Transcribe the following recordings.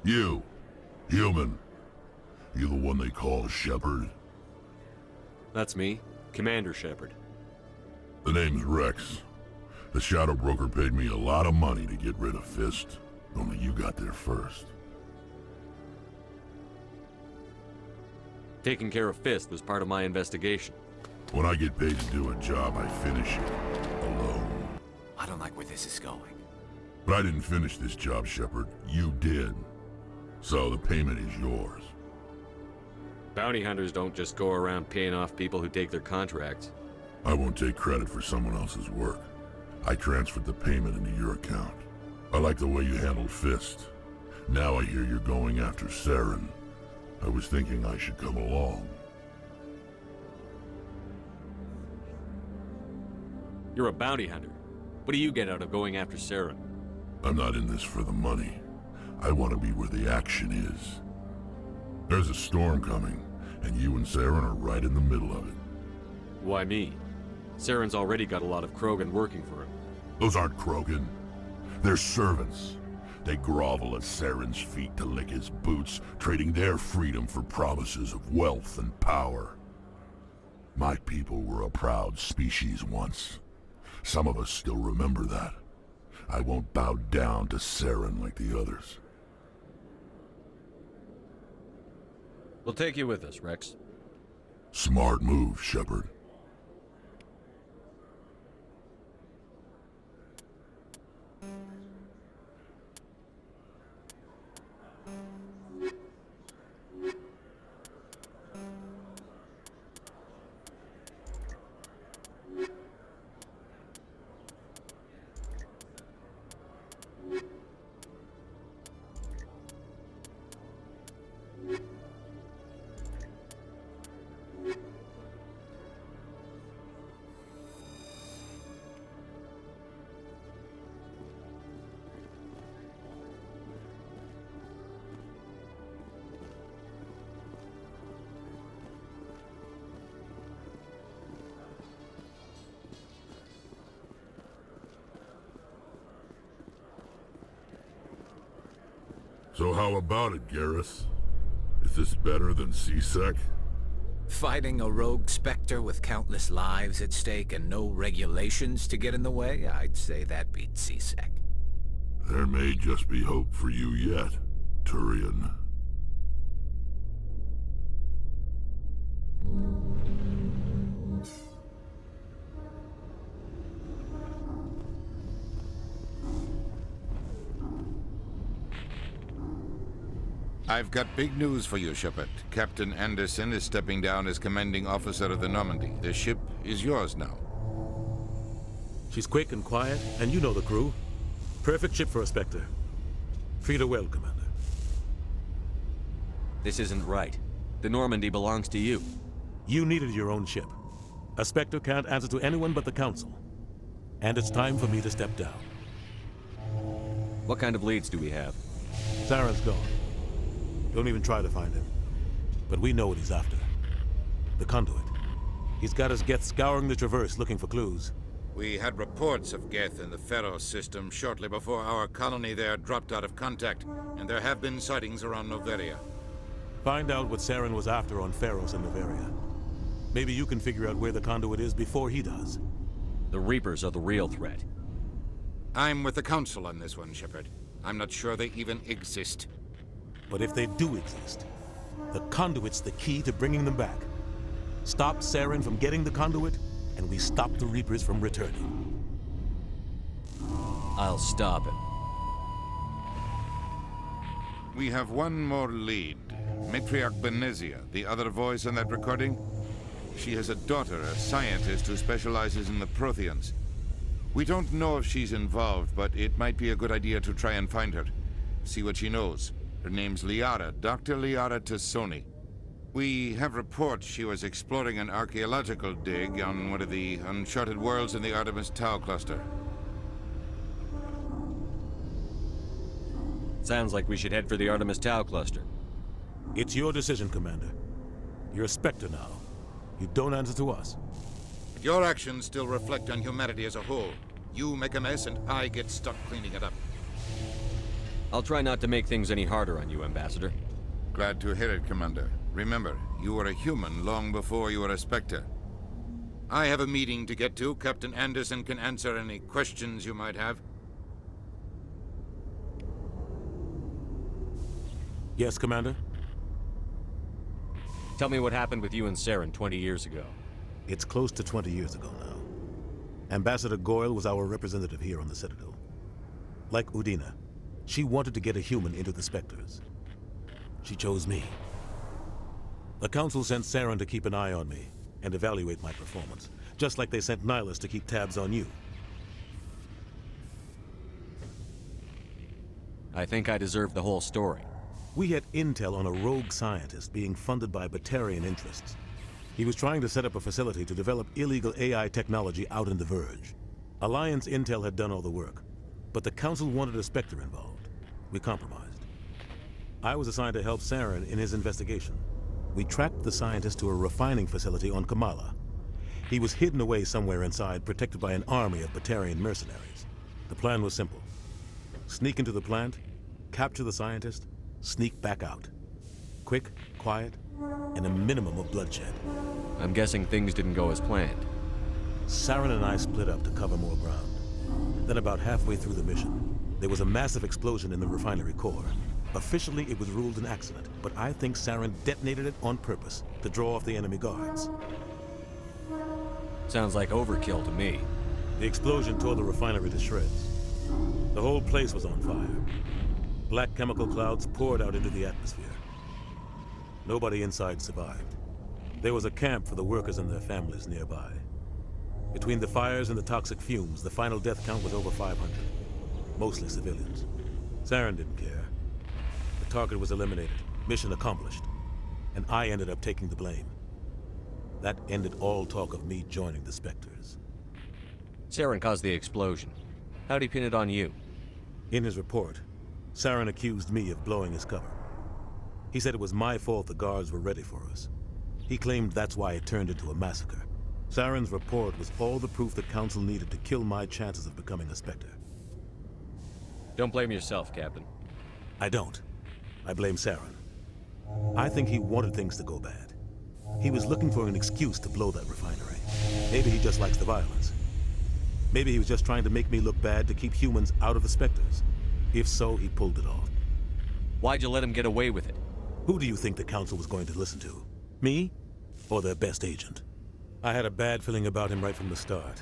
You, human. You the one they call Shepard? That's me, Commander Shepard. The name's Rex. The Shadow Broker paid me a lot of money to get rid of Fist. Only you got there first. Taking care of Fist was part of my investigation. When I get paid to do a job, I finish it. Alone. I don't like where this is going. But I didn't finish this job, Shepard. You did. So the payment is yours. Bounty hunters don't just go around paying off people who take their contracts. I won't take credit for someone else's work. I transferred the payment into your account. I like the way you handled Fist. Now I hear you're going after Saren. I was thinking I should come along. You're a bounty hunter. What do you get out of going after Saren? I'm not in this for the money. I want to be where the action is. There's a storm coming, and you and Saren are right in the middle of it. Why me? Saren's already got a lot of Krogan working for him. Those aren't Krogan. They're servants. They grovel at Saren's feet to lick his boots, trading their freedom for promises of wealth and power. My people were a proud species once. Some of us still remember that. I won't bow down to Saren like the others. We'll take you with us, Rex. Smart move, Shepard. So how about it, Garrus? Is this better than C-Sec? Fighting a rogue Spectre with countless lives at stake and no regulations to get in the way? I'd say that beats C-Sec. There may just be hope for you yet, Turian. I've got big news for you, Shepard. Captain Anderson is stepping down as commanding officer of the Normandy. The ship is yours now. She's quick and quiet, and you know the crew. Perfect ship for a Spectre. Treat her well, Commander. This isn't right. The Normandy belongs to you. You needed your own ship. A Spectre can't answer to anyone but the Council. And it's time for me to step down. What kind of leads do we have? Saren's gone. Don't even try to find him. But we know what he's after. The conduit. He's got his Geth scouring the Traverse looking for clues. We had reports of Geth in the Pharaoh system shortly before our colony there dropped out of contact, and there have been sightings around Noveria. Find out what Saren was after on Pharos and Noveria. Maybe you can figure out where the conduit is before he does. The Reapers are the real threat. I'm with the Council on this one, Shepard. I'm not sure they even exist. But if they do exist, the conduit's the key to bringing them back. Stop Saren from getting the conduit, and we stop the Reapers from returning. I'll stop it. We have one more lead. Matriarch Benezia, the other voice in that recording. She has a daughter, a scientist who specializes in the Protheans. We don't know if she's involved, but it might be a good idea to try and find her. See what she knows. Her name's Liara, Dr. Liara Tassoni. We have reports she was exploring an archaeological dig on one of the uncharted worlds in the Artemis Tau cluster. Sounds like we should head for the Artemis Tau cluster. It's your decision, Commander. You're a Spectre now. You don't answer to us. But your actions still reflect on humanity as a whole. You make a mess and I get stuck cleaning it up. I'll try not to make things any harder on you, Ambassador. Glad to hear it, Commander. Remember, you were a human long before you were a Spectre. I have a meeting to get to. Captain Anderson can answer any questions you might have. Yes, Commander? Tell me what happened with you and Saren 20 years ago. It's close to 20 years ago now. Ambassador Goyle was our representative here on the Citadel. Like Udina, she wanted to get a human into the Spectres. She chose me. The Council sent Saren to keep an eye on me and evaluate my performance, just like they sent Nihilus to keep tabs on you. I think I deserve the whole story. We had intel on a rogue scientist being funded by Batarian interests. He was trying to set up a facility to develop illegal AI technology out in the Verge. Alliance intel had done all the work, but the Council wanted a Spectre involved. We compromised. I was assigned to help Saren in his investigation. We tracked the scientist to a refining facility on Kamala. He was hidden away somewhere inside, protected by an army of Batarian mercenaries. The plan was simple. Sneak into the plant, capture the scientist, sneak back out. Quick, quiet, and a minimum of bloodshed. I'm guessing things didn't go as planned. Saren and I split up to cover more ground. Then about halfway through the mission, there was a massive explosion in the refinery core. Officially, it was ruled an accident, but I think Saren detonated it on purpose to draw off the enemy guards. Sounds like overkill to me. The explosion tore the refinery to shreds. The whole place was on fire. Black chemical clouds poured out into the atmosphere. Nobody inside survived. There was a camp for the workers and their families nearby. Between the fires and the toxic fumes, the final death count was over 500. Mostly civilians. Saren didn't care. The target was eliminated, mission accomplished. And I ended up taking the blame. That ended all talk of me joining the Spectres. Saren caused the explosion. How'd he pin it on you? In his report, Saren accused me of blowing his cover. He said it was my fault the guards were ready for us. He claimed that's why it turned into a massacre. Saren's report was all the proof the Council needed to kill my chances of becoming a Spectre. Don't blame yourself, Captain. I don't. I blame Saren. I think he wanted things to go bad. He was looking for an excuse to blow that refinery. Maybe he just likes the violence. Maybe he was just trying to make me look bad to keep humans out of the Spectres. If so, he pulled it off. Why'd you let him get away with it? Who do you think the Council was going to listen to? Me? Or their best agent? I had a bad feeling about him right from the start.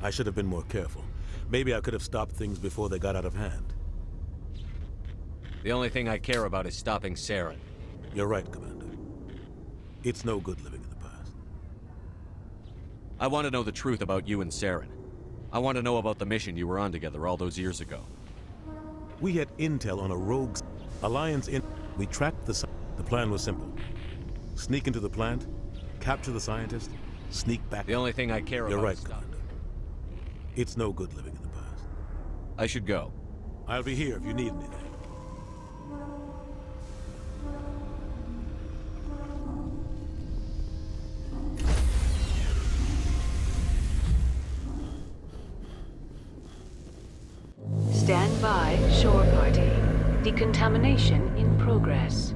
I should have been more careful. Maybe I could have stopped things before they got out of hand. The only thing I care about is stopping Saren. You're right, Commander. It's no good living in the past. I want to know the truth about you and Saren. I want to know about the mission you were on together all those years ago. We had intel on a rogue alliance in... We tracked the... The plan was simple. Sneak into the plant, capture the scientist, sneak back... The only thing I care about You're right, is stopping. Commander. It's no good living in the past. I should go. I'll be here if you need anything. Stand by, shore party. Decontamination in progress.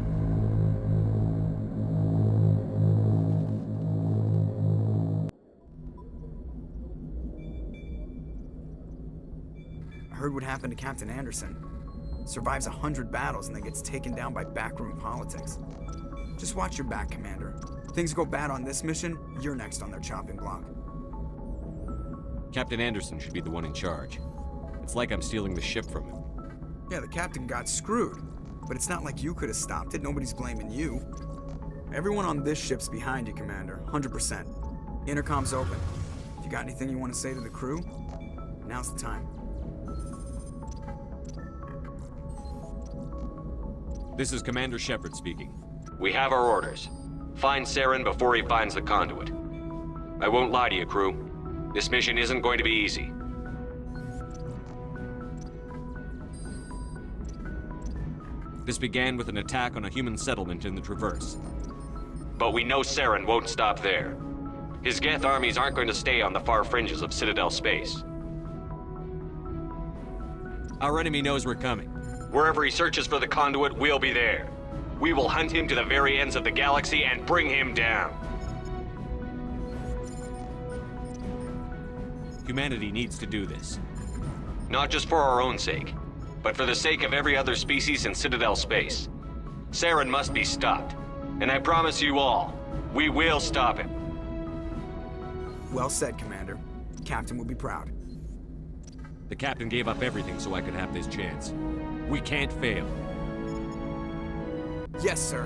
I heard what happened to Captain Anderson. Survives 100 battles and then gets taken down by backroom politics. Just watch your back, Commander. If things go bad on this mission, you're next on their chopping block. Captain Anderson should be the one in charge. It's like I'm stealing the ship from him. Yeah, the captain got screwed. But it's not like you could have stopped it. Nobody's blaming you. Everyone on this ship's behind you, Commander. 100%. Intercom's open. If you got anything you want to say to the crew, now's the time. This is Commander Shepard speaking. We have our orders. Find Saren before he finds the conduit. I won't lie to you, crew. This mission isn't going to be easy. This began with an attack on a human settlement in the Traverse. But we know Saren won't stop there. His Geth armies aren't going to stay on the far fringes of Citadel space. Our enemy knows we're coming. Wherever he searches for the conduit, we'll be there. We will hunt him to the very ends of the galaxy and bring him down. Humanity needs to do this. Not just for our own sake, but for the sake of every other species in Citadel space. Saren must be stopped. And I promise you all, we will stop him. Well said, Commander. Captain will be proud. The captain gave up everything so I could have this chance. We can't fail. Yes, sir.